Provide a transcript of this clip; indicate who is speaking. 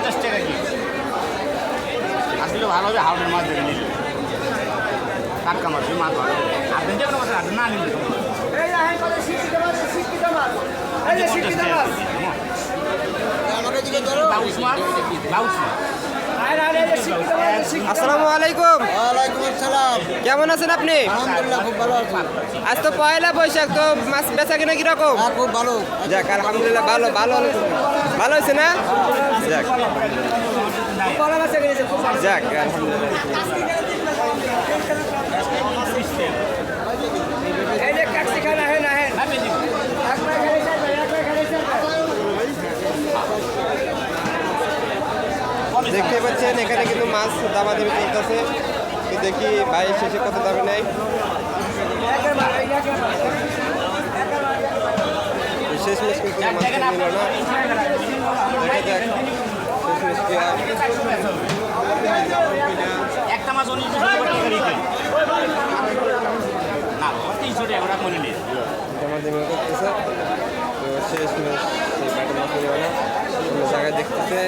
Speaker 1: 50 টাকা কি আসলে ভালো হবে হাওড়ের মাছ ধরে নিলে টাটকা মাছ মাছ ভালো আপনি যে কোনো মাছ আপনি না নিলে
Speaker 2: আসসালামু আলাইকুম।
Speaker 3: ওয়ালাইকুম আসসালাম।
Speaker 2: কেমন আছেন আপনি?
Speaker 3: আলহামদুলিল্লাহ খুব ভালো আছি।
Speaker 2: আজ তো পয়লা বৈশাখ, তো মাছ বেচা কিনা কিরকম?
Speaker 3: হ্যাঁ খুব ভালো।
Speaker 2: যাক আলহামদুলিল্লাহ, ভালো ভালো ভালো হয়েছে না? যাক যাক আলহামদুলিল্লাহ। দেখতে পাচ্ছেন এখানে কিন্তু মাছ দামাদামি চলতেছে। তো দেখি ভাই শেষে কত দামে নেয়। শেষ মেশ কিন্তু মাছ নিল না, দেখা যাক শেষ মেশ কি হয়।
Speaker 1: একটা মাছ 19 টাকা না 300 টাকা ওরা মনে নেই
Speaker 2: দামাদামি করতেছে। তো শেষ মেশ সেই বাটা মাছ নিল না, অন্য জায়গায় দেখতেছে।